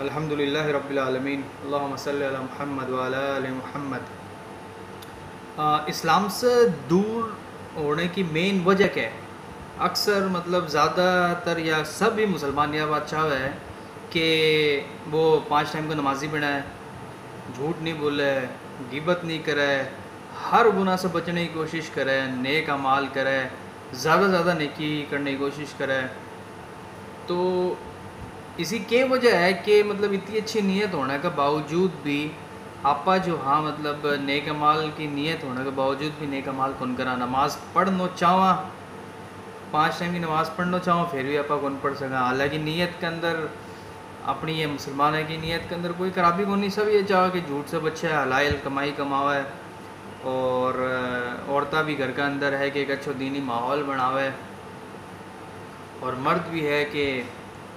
الحمد للہ رب العالمین اللہم صلی علی محمد وعلی آل محمد۔ اسلام سے دور ہونے کی مین وجہ کیا ہے؟ اکثر زیادہ تر یا سب ہی مسلمان یہ بات چاہو ہے کہ وہ 5 ٹائم کو نمازی بنا ہے، جھوٹ نہیں بولے، غیبت نہیں کرے، ہر گناہ سے بچنے کی کوشش کرے، نیک اعمال کرے، زیادہ زیادہ نیکی کرنے کی کوشش کرے۔ تو اسی کے وجہ ہے کہ اتنی اچھی نیت ہونے کے باوجود بھی آپا جو نیک اعمال کی نیت ہونے کے باوجود بھی نیک اعمال کون کرا، نماز پڑھنا چاہواں، 5 ٹائم کی نماز پڑھنا چاہواں پھر بھی آپا کون پڑھ سکا۔ حالانکہ نیت کے اندر اپنی یہ مسلمان ہے کہ نیت کے اندر کوئی خرابی کو نہیں، سب یہ چاہو کہ جھوٹ سے بچے حلال کمائی کماوے، اور عورتیں بھی گھر کا اندر ہے کہ ایک اچھا دینی ماحول بناوے، اور مرد بھی ہے کہ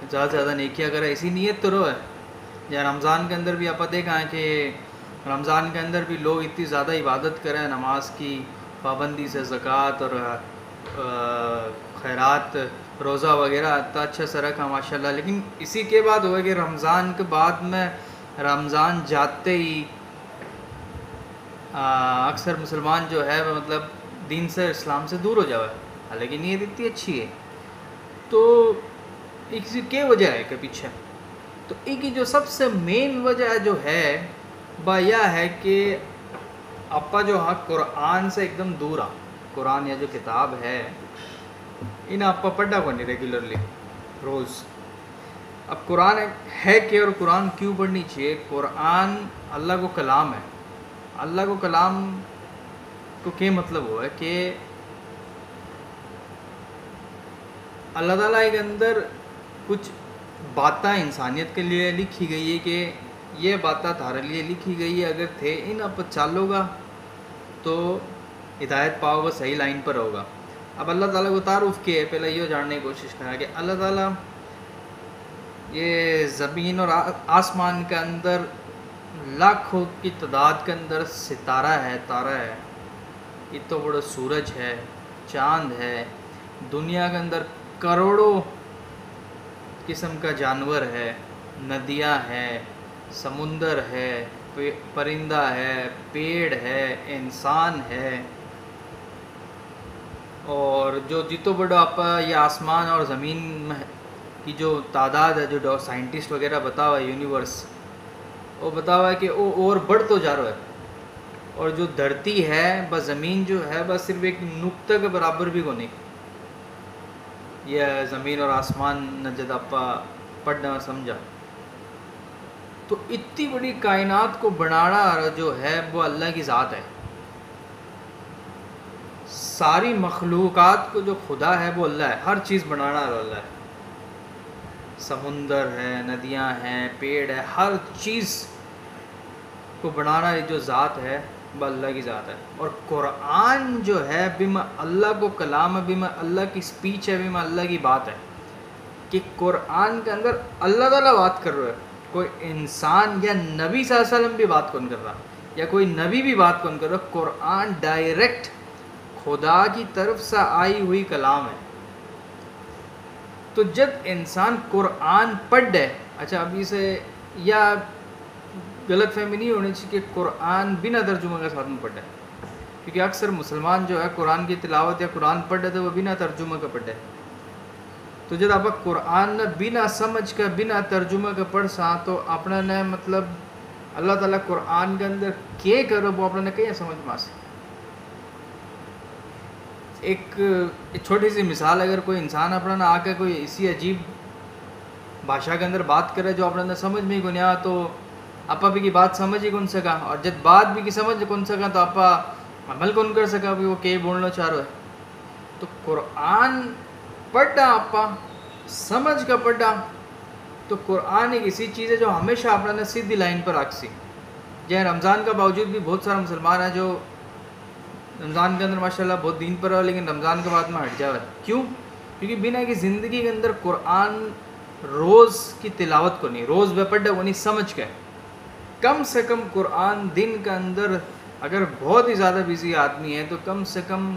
زیادہ سے زیادہ نیکیاں کرے، اسی نیت تو رو ہے۔ یا رمضان کے اندر بھی آپ دیکھا ہے کہ رمضان کے اندر بھی لوگ اتنی زیادہ عبادت کریں، نماز کی پابندی سے، زکوٰۃ اور خیرات، روزہ وغیرہ اتنا اچھا سے رکھا ماشاءاللہ، لیکن اسی کے بعد ہوا کہ رمضان کے بعد میں رمضان جاتے ہی اکثر مسلمان جو ہے وہ دین سے، اسلام سے دور ہو جاوے، حالانکہ نیت اتنی اچھی ہے۔ تو اسی کے وجہ ہے کہ پیچھے تو ایک جو سب سے مین وجہ جو ہے وہ یہ ہے کہ اپا جو قرآن سے ایک دم دور آ، قرآن یا جو کتاب ہے انہیں اپا پڑھا کو نہیں ریگولرلی روز۔ اب قرآن ہے کہ، اور قرآن کیوں پڑھنی چاہیے؟ قرآن اللہ کو کلام ہے۔ اللہ کو کلام کو کیا مطلب ہوا ہے کہ اللہ تعالیٰ کے اندر کچھ باتیں انسانیت کے لیے لکھی گئی ہے کہ یہ باتیں تھارے لیے لکھی گئی ہے، اگر تھے ان آپ چالو گا تو ہدایت پاؤ گا، صحیح لائن پر ہوگا۔ اب اللہ تعالیٰ کو تعارف کیا ہے، پہلے یہ جاننے کی کوشش کرا کہ اللہ تعالیٰ یہ زمین اور آسمان کے اندر لاکھوں کی تعداد کے اندر ستارہ ہے، تارہ ہے، اتنا بڑا سورج ہے، چاند ہے، دنیا کے اندر کروڑوں قسم کا جانور ہے، ندیاں ہیں، سمندر ہے، پرندہ ہے، پیڑ ہے، انسان ہے، اور جو جتو بڑا آپ یہ آسمان اور زمین میں کی جو تعداد ہے، جو سائنٹسٹ وغیرہ بتا ہوا ہے یونیورس، وہ بتا ہوا ہے کہ وہ اور بڑھ تو جا رہا ہے، اور جو دھرتی ہے بس زمین جو ہے بس صرف ایک نقطہ کے برابر بھی کو نہیں، یہ زمین اور آسمان نے جب آپ پڑھنا سمجھا تو اتنی بڑی کائنات کو بنانا جو ہے وہ اللہ کی ذات ہے۔ ساری مخلوقات کو جو خدا ہے وہ اللہ ہے، ہر چیز بنانا اللہ ہے، سمندر ہے، ندیاں ہیں، پیڑ ہے، ہر چیز کو بنانا جو ذات ہے وہ اللہ کی ذات ہے۔ اور قرآن جو ہے بما اللہ کو کلام ہے، بما اللہ کی سپیچ ہے، بما اللہ کی بات ہے، کہ قرآن کے اندر اللہ تعالیٰ بات کر رہا ہے، کوئی انسان یا نبی صلی اللہ علیہ وسلم بھی بات کون کر رہا، یا کوئی نبی بھی بات کون کر رہا، قرآن ڈائریکٹ خدا کی طرف سے آئی ہوئی کلام ہے۔ تو جب انسان قرآن پڑھے، اچھا ابھی سے یا غلط فہمی نہیں ہونی چاہیے کہ قرآن بنا ترجمہ کے ساتھ میں پڑھے، کیونکہ اکثر مسلمان جو ہے قرآن کی تلاوت یا قرآن پڑھے تو وہ بنا ترجمہ کے پڑھے۔ تو جب آپ قرآن بنا سمجھ کا، بنا ترجمہ کے پڑھ سا تو اپنا نے اللہ تعالیٰ قرآن کے اندر کیا کرو وہ اپنا نے کہیں سمجھ ماں سے۔ ایک چھوٹی سی مثال، اگر کوئی انسان اپنا نہ آ کے کوئی اسی عجیب بھاشا کے اندر بات کرے جو اپنا نے سمجھ میں ہی کو نہیں آ، تو آپا بھی کی بات سمجھ ہی کون سکا، اور جب بات بھی کی سمجھ کون سکا تو آپا عمل کون کر سکا بھی وہ کیا بولنا چاہ رہا ہے۔ تو قرآن پڑھا آپا سمجھ کا پڑھا تو قرآن ایک ایسی چیز ہے جو ہمیشہ اپنا نے سیدھی لائن پر آکسی۔ جہاں رمضان کا باوجود بھی بہت سارا مسلمان ہیں جو رمضان کے اندر ماشاءاللہ بہت دین پر ہے، لیکن رمضان کے بعد میں ہٹ جاوے، کیوں؟ کیونکہ بنا کی زندگی کے اندر قرآن روز کی تلاوت کو نہیں، روز بے پڑھا کو نہیں، سمجھ کے کم سے کم قرآن دن کے اندر اگر بہت ہی زیادہ بزی آدمی ہے تو کم سے کم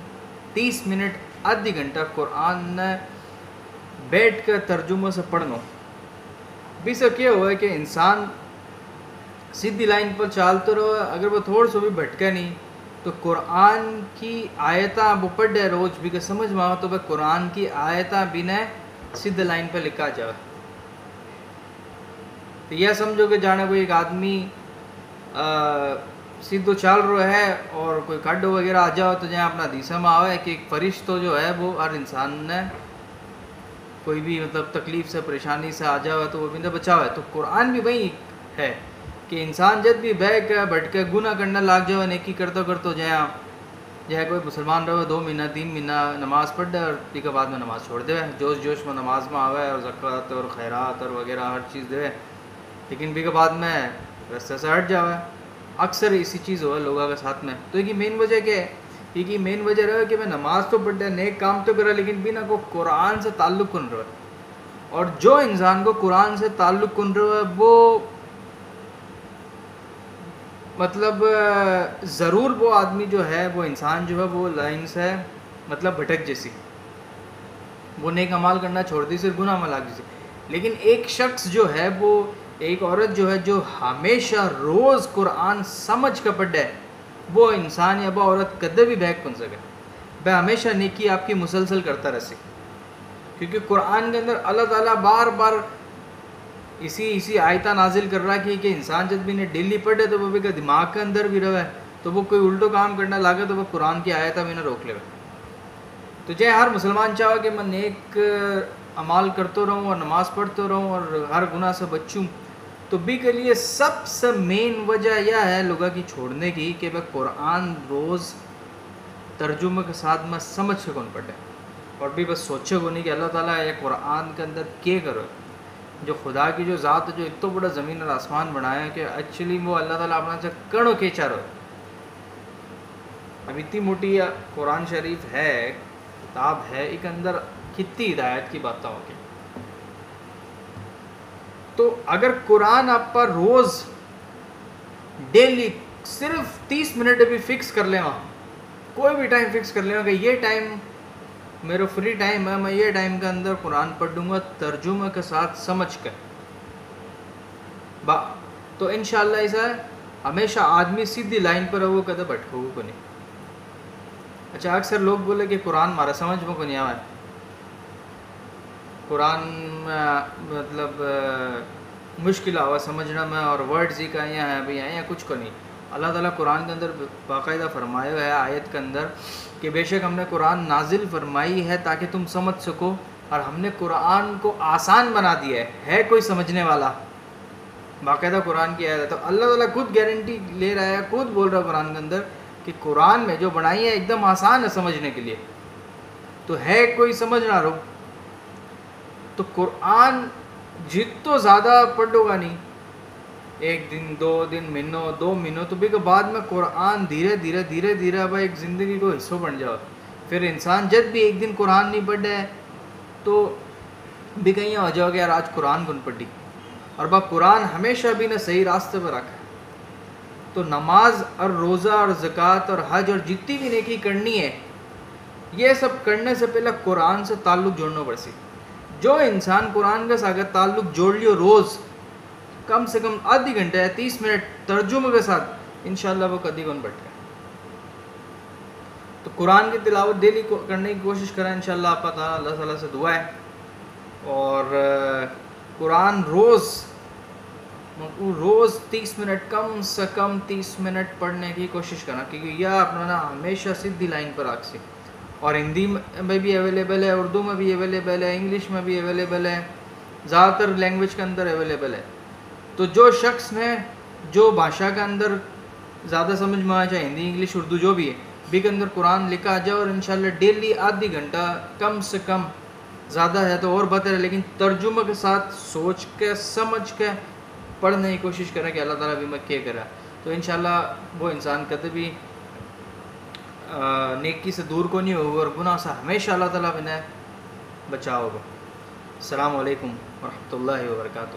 30 منٹ آدھی گھنٹہ قرآن نے بیٹھ کر ترجمہ سے پڑھنا، بھی سر کیا ہوا ہے کہ انسان سیدھی لائن پر چالتے رہو، اگر وہ تھوڑا سا بھی بھٹکا نہیں تو قرآن کی آیتاں وہ پڑھ دے روز بھی کہ سمجھ میں آؤ تو بھائی قرآن کی آیتاں بھی نے سیدھے لائن پہ لکھا جائے. تو یہ سمجھو کہ جانے کوئی ایک آدمی سیدھو چال رہا ہے اور کوئی کھڈو وغیرہ آ جاؤ تو جہاں اپنا حدیث میں آوا ہے کہ ایک فرشتہ جو ہے وہ ہر انسان نے کوئی بھی مطلب تکلیف سے پریشانی سے آ جاؤ تو وہ بھی بچاؤ ہے. تو قرآن بھی وہی ہے کہ انسان جب بھی بہ کے بھٹ کے گناہ کرنا لاگ جاؤ نیکی کرتا کرتا جہاں کوئی مسلمان رہو 2 مہینہ 3 مہینہ نماز پڑھ دے اور ٹھیک ہے بعد میں نماز چھوڑ دے، جوش میں نماز میں آوے اور زکوٰۃ اور خیرات اور وغیرہ ہر چیز دے، لیکن بھی کے بعد میں رستے سے ہٹ جاوے. اکثر اسی چیز ہوا لوگوں کے ساتھ میں. تو یہ مین وجہ کیا ہے؟ یہ مین وجہ رہا کہ میں نماز تو پڑھ دیا، نیک کام تو کرا، لیکن بھی نہ کو قرآن سے تعلق کن رہا ہے. اور جو انسان کو قرآن سے تعلق کن رہا ہے وہ مطلب ضرور وہ آدمی جو ہے وہ انسان جو ہے وہ لائن سے مطلب بھٹک جیسی، وہ نیک عمال کرنا چھوڑ دی، صرف گناہ میں لاگ جیسی. لیکن ایک شخص جو ہے وہ ایک عورت جو ہے جو ہمیشہ روز قرآن سمجھ کر پڑھے وہ انسان یا وہ عورت کدے بھی بیک پن سکے، وہ ہمیشہ نیکی آپ کی مسلسل کرتا رہے. کیونکہ قرآن کے اندر اللہ تعالیٰ بار بار اسی آیتہ نازل کر رہا ہے کہ انسان جب بھی نے ڈیلی پڑھے تو وہ بھی کا دماغ کے اندر بھی رہے تو وہ کوئی الٹو کام کرنا لاگے تو وہ قرآن کی آیتہ بھی نہ روک لے. تو جے ہر مسلمان چاہو کہ میں نیک عمال کرتا رہوں اور نماز پڑھتا رہوں اور ہر گناہ سے بچوں، تو بھی کے لیے سب سے مین وجہ یہ ہے لوگوں کی چھوڑنے کی کہ وہ قرآن روز ترجمے کے ساتھ میں سمجھ کے کون پڑھے اور بھی بس سوچے کو نہیں کہ اللہ تعالیٰ یہ قرآن کے اندر کیا کرو. جو خدا کی جو ذات جو اتنا بڑا زمین اور آسمان بنایا ہے کہ ایکچولی وہ اللہ تعالیٰ اپنا سے کڑوں کے چارو ہے. اب اتنی موٹی قرآن شریف ہے، کتاب ہے، ایک اندر کتنی ہدایت کی باتیں ہوگی. تو اگر قرآن آپ پر روز ڈیلی صرف 30 منٹ بھی فکس کر لیں، کوئی بھی ٹائم فکس کر لیں کہ یہ ٹائم میرا فری ٹائم ہے، میں یہ ٹائم کے اندر قرآن پڑھ دوں گا ترجمے کے ساتھ سمجھ کر تو انشاءاللہ ایسا ہے ہمیشہ آدمی سیدھی لائن پر وہ کدے بھٹکو کو نہیں. اچھا اکثر لوگ بولے کہ قرآن ہمارا سمجھ میں کو نہیں آیا، قرآن مطلب مشکل آوا سمجھنا میں اور ورڈز ہی کا یہاں ہے بھئی یہاں کچھ کو نہیں. اللہ تعالیٰ قرآن کے اندر باقاعدہ فرمایا ہے آیت کے اندر کہ بے شک ہم نے قرآن نازل فرمائی ہے تاکہ تم سمجھ سکو، اور ہم نے قرآن کو آسان بنا دیا ہے کوئی سمجھنے والا. باقاعدہ قرآن کی آیت ہے. تو اللہ تعالیٰ خود گارنٹی لے رہا ہے، خود بول رہا ہے قرآن کے اندر کہ قرآن میں جو بنائی ہے ایک دم آسان ہے سمجھنے کے لیے. تو ہے کوئی سمجھ نہ رہو تو قرآن جتنا زیادہ پڑھو گا نہیں، ایک دن 2 دن مہینوں 2 مہینوں تو بھی کے بعد میں قرآن دھیرے دھیرے اب ایک زندگی کو حصہ بن جاؤ. پھر انسان جب بھی ایک دن قرآن نہیں پڑھے تو بھی کہیں ہو جاؤ کہ یار آج قرآن کن پڑھی، اور با قرآن ہمیشہ بھی نہ صحیح راستے پر رکھا. تو نماز اور روزہ اور زکوٰۃ اور حج اور جتنی بھی نیکی کرنی ہے یہ سب کرنے سے پہلے قرآن سے تعلق جوڑنا پڑسی. جو انسان قرآن کے ساتھ تعلق جوڑ لیو روز کم سے کم آدھی گھنٹہ یا 30 منٹ ترجمے کے ساتھ، انشاءاللہ وہ کدی کون بٹ گئے. تو قرآن کی تلاوت ڈیلی کرنے کی کوشش کریں انشاءاللہ. آپ تعالیٰ اللہ تعالیٰ سے دعا ہے اور قرآن روز 30 منٹ کم سے کم 30 منٹ پڑھنے کی کوشش کرنا، کیونکہ یہ اپنا ہمیشہ سیدھی لائن پر رکھ سی. اور ہندی میں بھی اویلیبل ہے، اردو میں بھی اویلیبل ہے، انگلش میں بھی اویلیبل ہے، زیادہ تر لینگویج کے اندر اویلیبل ہے. تو جو شخص نے جو بھاشا کے اندر زیادہ سمجھ میں آ چاہے ہندی انگلش اردو جو بھی ہے بھی کے اندر قرآن لکھا جائے اور انشاءاللہ ڈیلی آدھی گھنٹہ کم سے کم، زیادہ ہے تو اور بہتر ہے لیکن ترجمے کے ساتھ سوچ کے سمجھ کے پڑھنے کی کوشش کریں کہ اللہ تعالیٰ بھی میں کیا کرا. تو انشاءاللہ وہ انسان کبھی بھی نیکی سے دور کو نہیں ہوگا اور گناہ سے ہمیشہ اللہ تعالیٰ انہیں بچاؤ ہوگا. السلام علیکم ورحمۃ اللہ وبرکاتہ.